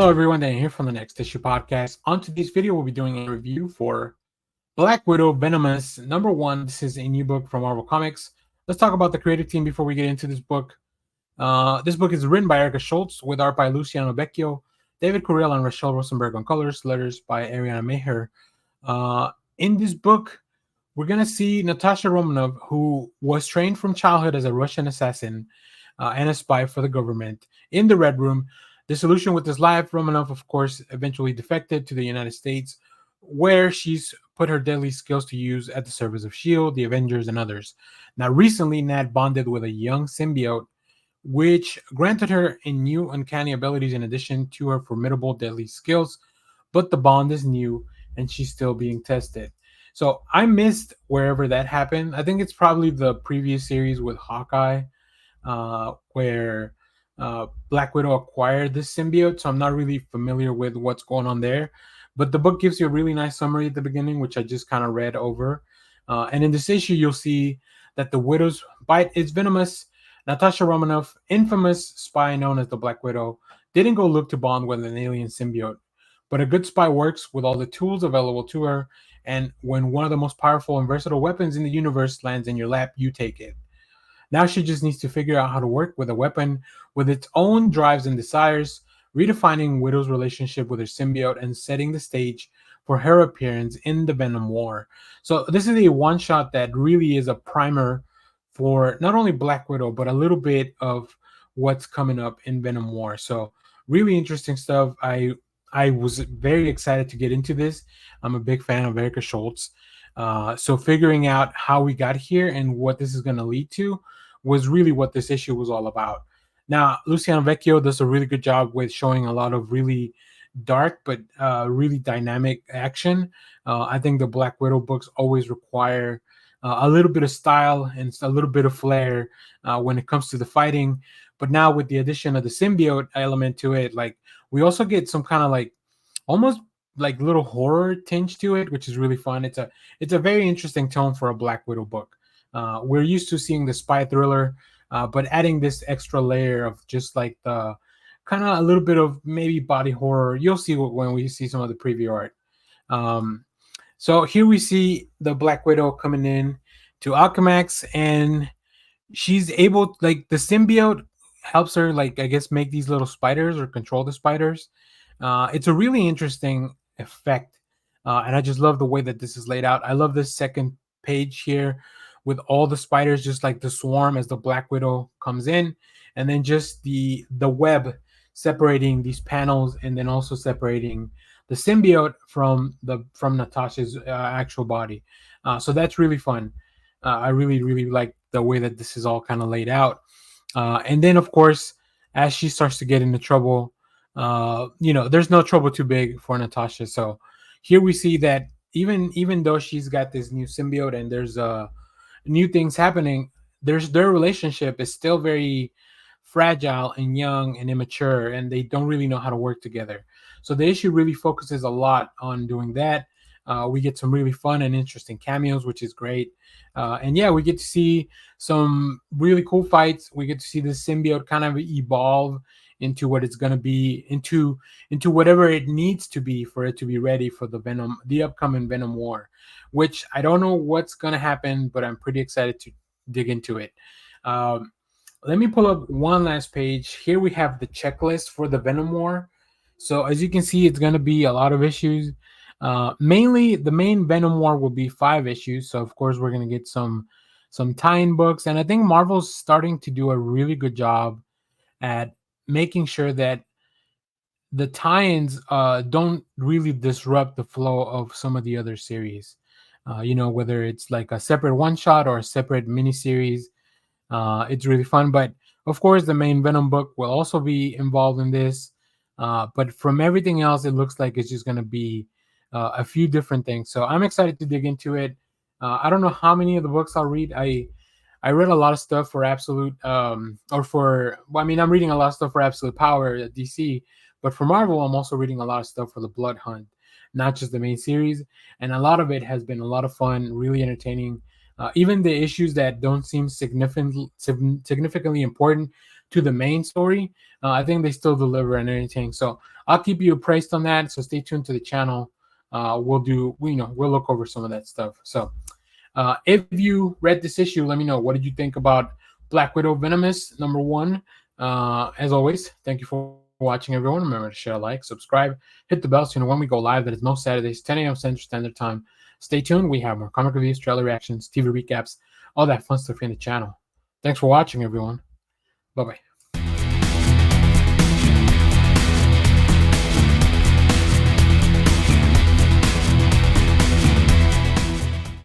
Hello, everyone. Dan here from the Next Issue Podcast. On today's video, we'll be doing a review for Black Widow Venomous #1. This is a new book from Marvel Comics. Let's talk about the creative team before we get into this book. This book is written by Schultz with art by Luciano Vecchio, David Curiel, and Rachelle Rosenberg on colors, letters by Ariana Maher. In this book, we're going to see Natasha Romanov, who was trained from childhood as a Russian assassin and a spy for the government, in the Red Room. Disillusioned with his life, Romanov, of course, eventually defected to the United States, where she's put her deadly skills to use at the service of S.H.I.E.L.D., the Avengers, and others. Now, recently, Nat bonded with a young symbiote, which granted her a new uncanny abilities in addition to her formidable deadly skills, but the bond is new, and she's still being tested. So I missed wherever that happened. I think it's probably the previous series with Hawkeye, where Black Widow acquired this symbiote, so I'm not really familiar with what's going on there. But the book gives you a really nice summary at the beginning, which I just kind of read over. And in this issue, you'll see that the Widow's bite is venomous. Natasha Romanoff, infamous spy known as the Black Widow, didn't go look to bond with an alien symbiote. But a good spy works with all the tools available to her, and when one of the most powerful and versatile weapons in the universe lands in your lap, you take it. Now she just needs to figure out how to work with a weapon with its own drives and desires, redefining Widow's relationship with her symbiote and setting the stage for her appearance in the Venom War. So this is a one-shot that really is a primer for not only Black Widow, but a little bit of what's coming up in Venom War. So really interesting stuff. I was very excited to get into this. I'm a big fan of Erica Schultz. So figuring out how we got here and what this is going to lead to was really what this issue was all about. Now, Luciano Vecchio does a really good job with showing a lot of really dark but really dynamic action. I think the Black Widow books always require a little bit of style and a little bit of flair when it comes to the fighting. But now with the addition of the symbiote element to it, like we also get some kind of like almost like little horror tinge to it, which is really fun. It's a very interesting tone for a Black Widow book. We're used to seeing the spy thriller, but adding this extra layer of just like the kind of a little bit of maybe body horror. You'll see when we see some of the preview art. So here we see the Black Widow coming in to Alchemax, and she's able, like the symbiote helps her, like I guess, make these little spiders or control the spiders. It's a really interesting effect, and I just love the way that this is laid out. I love this second page here with all the spiders just like the swarm as the Black Widow comes in, and then just the web separating these panels, and then also separating the symbiote from Natasha's actual body. So that's really fun. I really like the way that this is all kind of laid out. And then of course, as she starts to get into trouble, there's no trouble too big for Natasha. So here we see that even though she's got this new symbiote and there's new things happening, their relationship is still very fragile and young and immature, and they don't really know how to work together. So the issue really focuses a lot on doing that. We get some really fun and interesting cameos, which is great. And yeah, we get to see some really cool fights. We get to see the symbiote kind of evolve into what it's going to be, into whatever it needs to be for it to be ready for the upcoming Venom War, which I don't know what's going to happen, but I'm pretty excited to dig into it. Let me pull up one last page. Here we have the checklist for the Venom War. So as you can see, it's going to be a lot of issues. Mainly, the main Venom War will be 5 issues. So of course, we're going to get some tie-in books, and I think Marvel's starting to do a really good job at making sure that the tie-ins don't really disrupt the flow of some of the other series. Whether it's like a separate one-shot or a separate miniseries, it's really fun. But of course, the main Venom book will also be involved in this. But from everything else, it looks like it's just going to be a few different things. So I'm excited to dig into it. I don't know how many of the books I'll read. I read a lot of stuff for Absolute, I'm reading a lot of stuff for Absolute Power at DC, but for Marvel, I'm also reading a lot of stuff for the Blood Hunt, not just the main series. And a lot of it has been a lot of fun, really entertaining. Even the issues that don't seem significantly important to the main story, I think they still deliver and anything. So I'll keep you appraised on that. So stay tuned to the channel. We'll look over some of that stuff. So if you read this issue, let me know. What did you think about Black Widow Venomous #1? As always, thank you for watching, everyone. Remember to share, like, subscribe, hit the bell so you know when we go live. That is most Saturdays, 10 a.m. Central Standard Time. Stay tuned. We have more comic reviews, trailer reactions, TV recaps, all that fun stuff in the channel. Thanks for watching, everyone. Bye-bye.